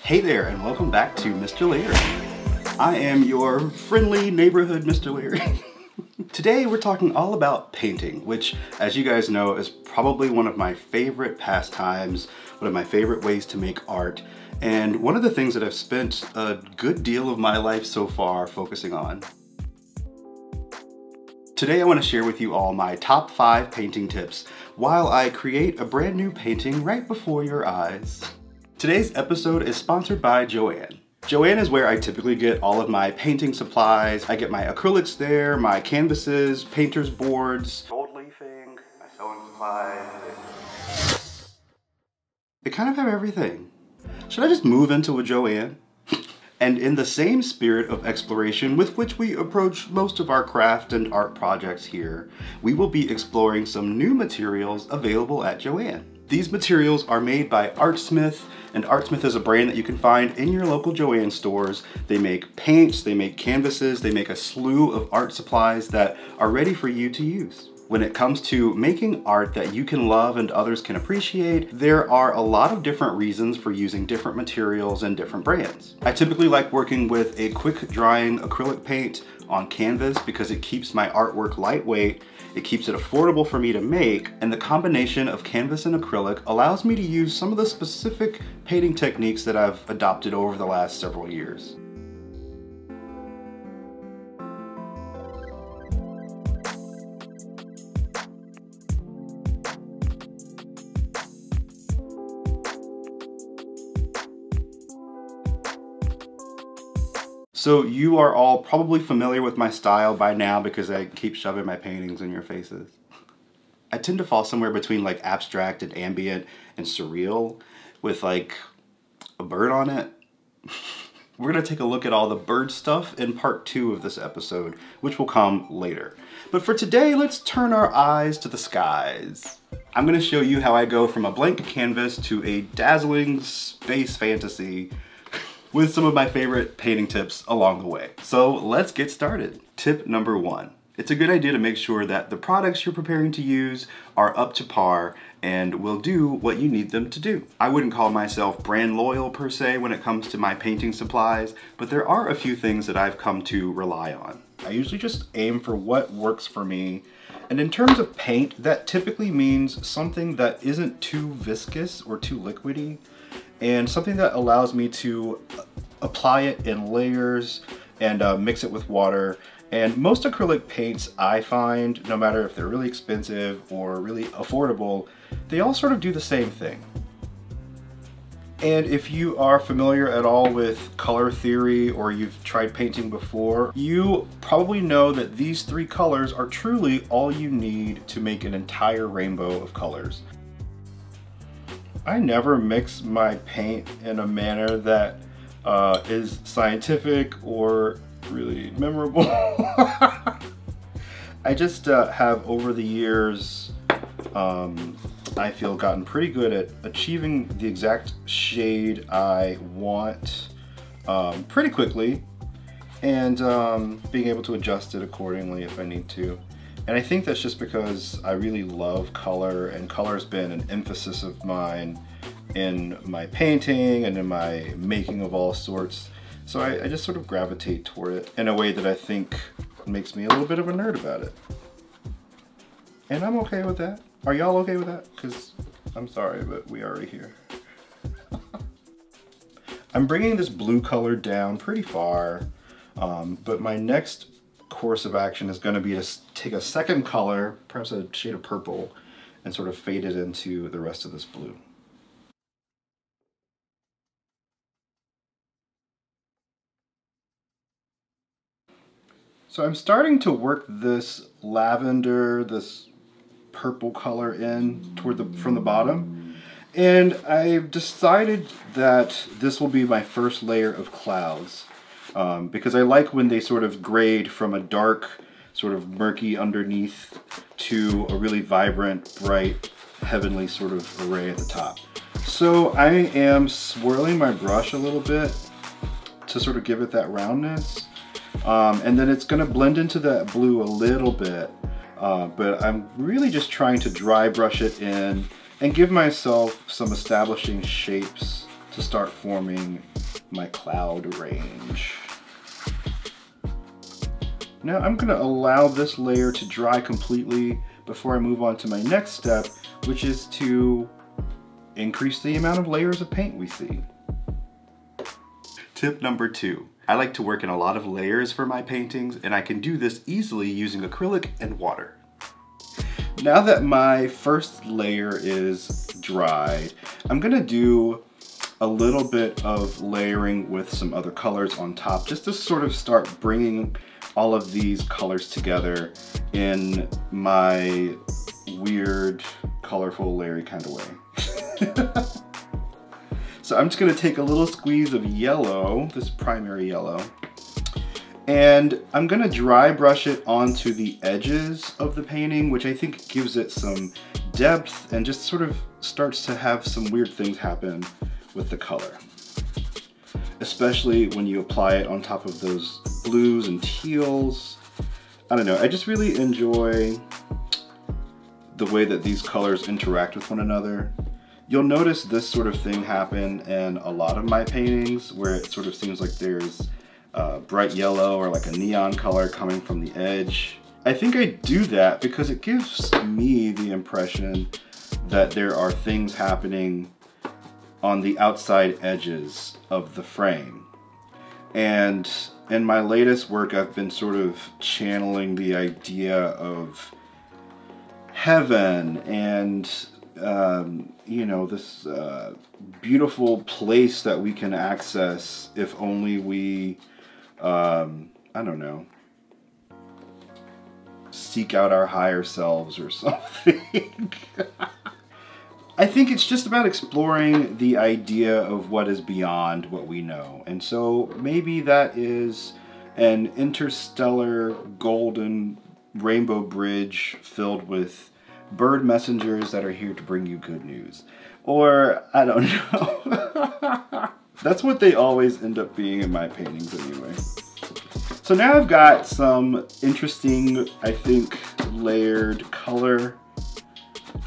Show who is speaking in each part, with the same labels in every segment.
Speaker 1: Hey there, and welcome back to Mister Larrie. I am your friendly neighborhood Mister Larrie. Today we're talking all about painting, which, as you guys know, is probably one of my favorite pastimes, one of my favorite ways to make art, and one of the things that I've spent a good deal of my life so far focusing on. Today I want to share with you all my top 5 painting tips while I create a brand new painting right before your eyes. Today's episode is sponsored by Joann. Joann is where I typically get all of my painting supplies. I get my acrylics there, my canvases, painter's boards, gold leafing, my sewing supplies. They kind of have everything. Should I just move into a Joann? And in the same spirit of exploration with which we approach most of our craft and art projects here, we will be exploring some new materials available at Joann. These materials are made by Artsmith, and Artsmith is a brand that you can find in your local Joann stores. They make paints, they make canvases, they make a slew of art supplies that are ready for you to use. When it comes to making art that you can love and others can appreciate, there are a lot of different reasons for using different materials and different brands. I typically like working with a quick drying acrylic paint on canvas because it keeps my artwork lightweight, it keeps it affordable for me to make, and the combination of canvas and acrylic allows me to use some of the specific painting techniques that I've adopted over the last several years. So you are all probably familiar with my style by now because I keep shoving my paintings in your faces. I tend to fall somewhere between like abstract and ambient and surreal with like a bird on it. We're gonna take a look at all the bird stuff in part 2 of this episode, which will come later. But for today, let's turn our eyes to the skies. I'm gonna show you how I go from a blank canvas to a dazzling space fantasy with some of my favorite painting tips along the way. So let's get started. Tip number 1. It's a good idea to make sure that the products you're preparing to use are up to par and will do what you need them to do. I wouldn't call myself brand loyal per se when it comes to my painting supplies, but there are a few things that I've come to rely on. I usually just aim for what works for me. And in terms of paint, that typically means something that isn't too viscous or too liquidy, and something that allows me to apply it in layers and mix it with water. And most acrylic paints, I find, no matter if they're really expensive or really affordable, they all sort of do the same thing. And if you are familiar at all with color theory or you've tried painting before, you probably know that these 3 colors are truly all you need to make an entire rainbow of colors. I never mix my paint in a manner that is scientific or really memorable. I just have over the years, I feel, gotten pretty good at achieving the exact shade I want pretty quickly, and being able to adjust it accordingly if I need to. And I think that's just because I really love color, and color's been an emphasis of mine in my painting and in my making of all sorts. So I just sort of gravitate toward it in a way that I think makes me a little bit of a nerd about it. And I'm okay with that. Are y'all okay with that? Because I'm sorry, but we are here. I'm bringing this blue color down pretty far, but my next course of action is going to be to take a second color, perhaps a shade of purple, and sort of fade it into the rest of this blue. So I'm starting to work this lavender, this purple color in toward from the bottom, and I've decided that this will be my first layer of clouds. Because I like when they sort of grade from a dark, sort of murky underneath to a really vibrant, bright, heavenly sort of array at the top. So I am swirling my brush a little bit to sort of give it that roundness. And then it's gonna blend into that blue a little bit, but I'm really just trying to dry brush it in and give myself some establishing shapes to start forming my cloud range. Now I'm gonna allow this layer to dry completely before I move on to my next step, which is to increase the amount of layers of paint we see. Tip number 2. I like to work in a lot of layers for my paintings, and I can do this easily using acrylic and water. Now that my first layer is dried, I'm gonna do a little bit of layering with some other colors on top, just to sort of start bringing all of these colors together in my weird, colorful, Larry kind of way. So I'm just gonna take a little squeeze of yellow, this primary yellow, and I'm gonna dry brush it onto the edges of the painting, which I think gives it some depth and just sort of starts to have some weird things happen with the color. Especially when you apply it on top of those blues and teals. I don't know, I just really enjoy the way that these colors interact with one another. You'll notice this sort of thing happen in a lot of my paintings, where it sort of seems like there's bright yellow or like a neon color coming from the edge. I think I do that because it gives me the impression that there are things happening on the outside edges of the frame. And in my latest work, I've been sort of channeling the idea of heaven and you know, this beautiful place that we can access if only we, I don't know, seek out our higher selves or something. I think it's just about exploring the idea of what is beyond what we know. And so maybe that is an interstellar golden rainbow bridge filled with bird messengers that are here to bring you good news. Or, I don't know. That's what they always end up being in my paintings anyway. So now I've got some interesting, I think, layered color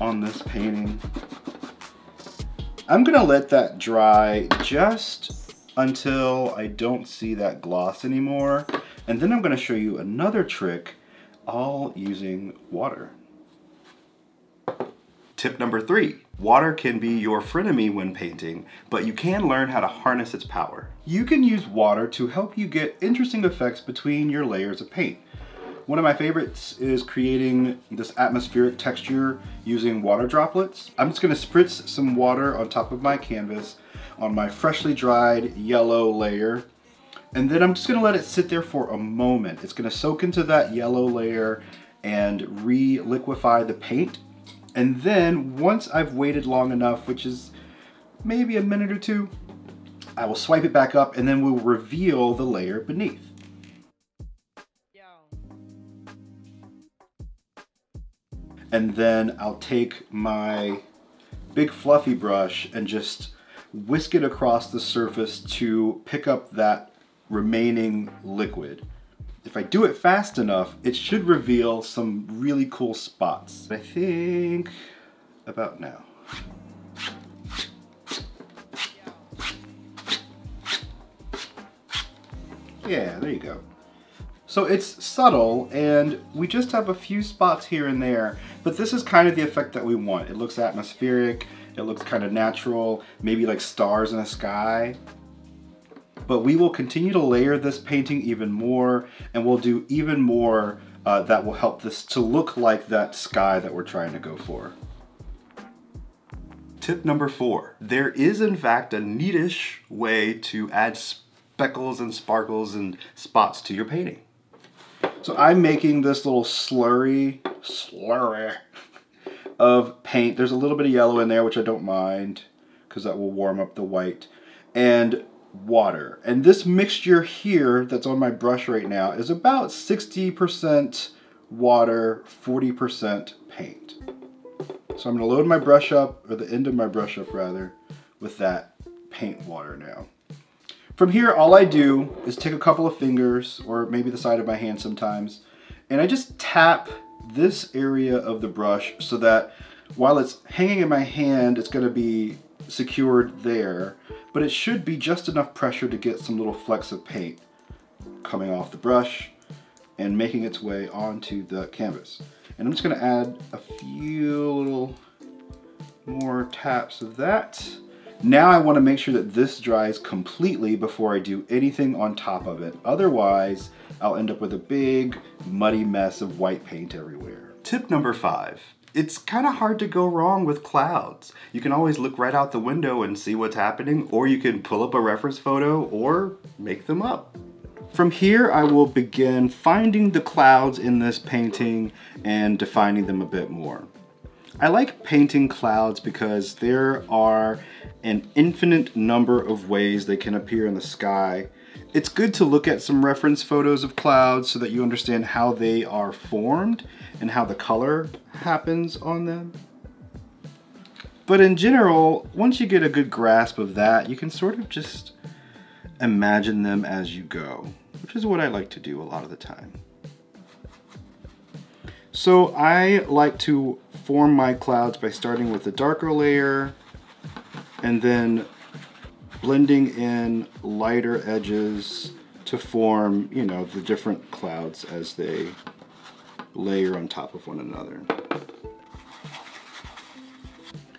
Speaker 1: on this painting. I'm gonna let that dry just until I don't see that gloss anymore. And then I'm gonna show you another trick, all using water. Tip number 3, water can be your frenemy when painting, but you can learn how to harness its power. You can use water to help you get interesting effects between your layers of paint. One of my favorites is creating this atmospheric texture using water droplets. I'm just gonna spritz some water on top of my canvas on my freshly dried yellow layer, and then I'm just gonna let it sit there for a moment. It's gonna soak into that yellow layer and re-liquefy the paint. And then once I've waited long enough, which is maybe a minute or two, I will swipe it back up and then we'll reveal the layer beneath. And then I'll take my big fluffy brush and just whisk it across the surface to pick up that remaining liquid. If I do it fast enough, it should reveal some really cool spots. I think about now. Yeah, there you go. So it's subtle and we just have a few spots here and there, but this is kind of the effect that we want. It looks atmospheric, it looks kind of natural, maybe like stars in the sky. But we will continue to layer this painting even more, and we'll do even more that will help this to look like that sky that we're trying to go for. Tip number 4. There is in fact a neatish way to add speckles and sparkles and spots to your painting. So I'm making this little slurry of paint. There's a little bit of yellow in there, which I don't mind, because that will warm up the white. And water. And this mixture here that's on my brush right now is about 60% water, 40% paint. So I'm going to load my brush up, or the end of my brush up rather, with that paint water now. From here, all I do is take a couple of fingers, or maybe the side of my hand sometimes, and I just tap this area of the brush so that while it's hanging in my hand, it's going to be secured there. But but it should be just enough pressure to get some little flecks of paint coming off the brush and making its way onto the canvas. And I'm just gonna add a few little more taps of that. Now I wanna make sure that this dries completely before I do anything on top of it. Otherwise, I'll end up with a big, muddy mess of white paint everywhere. Tip number 5. It's kind of hard to go wrong with clouds. You can always look right out the window and see what's happening, or you can pull up a reference photo or make them up. From here, I will begin finding the clouds in this painting and defining them a bit more. I like painting clouds because there are an infinite number of ways they can appear in the sky. It's good to look at some reference photos of clouds so that you understand how they are formed and how the color happens on them. But in general, once you get a good grasp of that, you can sort of just imagine them as you go, which is what I like to do a lot of the time. So I like to form my clouds by starting with a darker layer and then blending in lighter edges to form, you know, the different clouds as they layer on top of one another.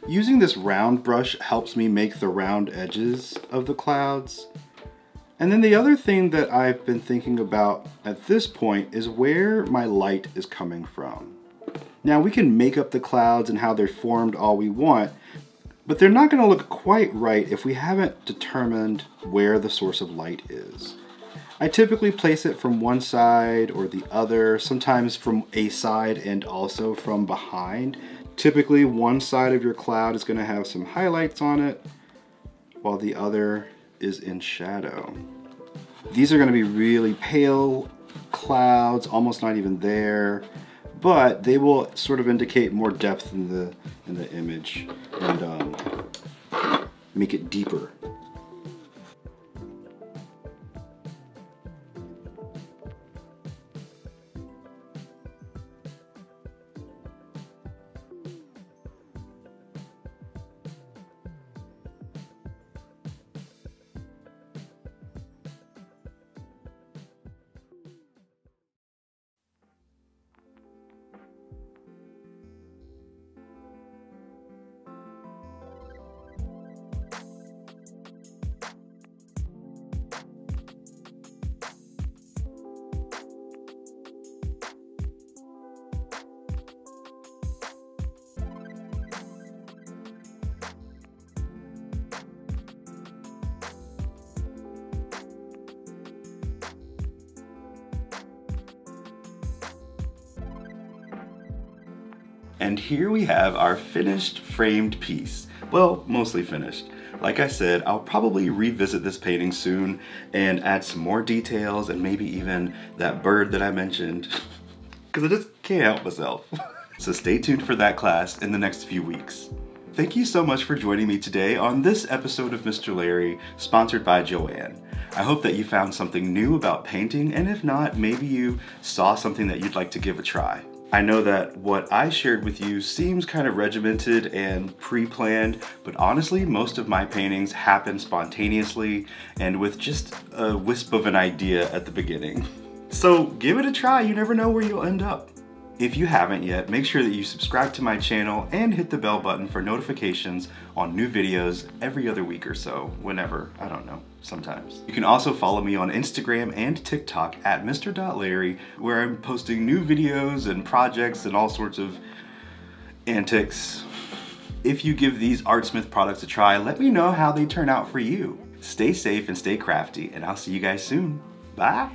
Speaker 1: Using this round brush helps me make the round edges of the clouds. And then the other thing that I've been thinking about at this point is where my light is coming from. Now we can make up the clouds and how they're formed all we want, but they're not going to look quite right if we haven't determined where the source of light is. I typically place it from one side or the other, sometimes from a side and also from behind. Typically one side of your cloud is going to have some highlights on it, while the other is in shadow. These are going to be really pale clouds, almost not even there, but they will sort of indicate more depth in the image and make it deeper. And here we have our finished framed piece. Well, mostly finished. Like I said, I'll probably revisit this painting soon and add some more details and maybe even that bird that I mentioned, because I just can't help myself. So stay tuned for that class in the next few weeks. Thank you so much for joining me today on this episode of Mr. Larrie, sponsored by Joann. I hope that you found something new about painting, and if not, maybe you saw something that you'd like to give a try. I know that what I shared with you seems kind of regimented and pre-planned, but honestly, most of my paintings happen spontaneously and with just a wisp of an idea at the beginning. So give it a try, you never know where you'll end up. If you haven't yet, make sure that you subscribe to my channel and hit the bell button for notifications on new videos every other week or so, whenever, I don't know, sometimes. You can also follow me on Instagram and TikTok at Mr.Larrie, where I'm posting new videos and projects and all sorts of antics. If you give these Artsmith products a try, let me know how they turn out for you. Stay safe and stay crafty, and I'll see you guys soon. Bye!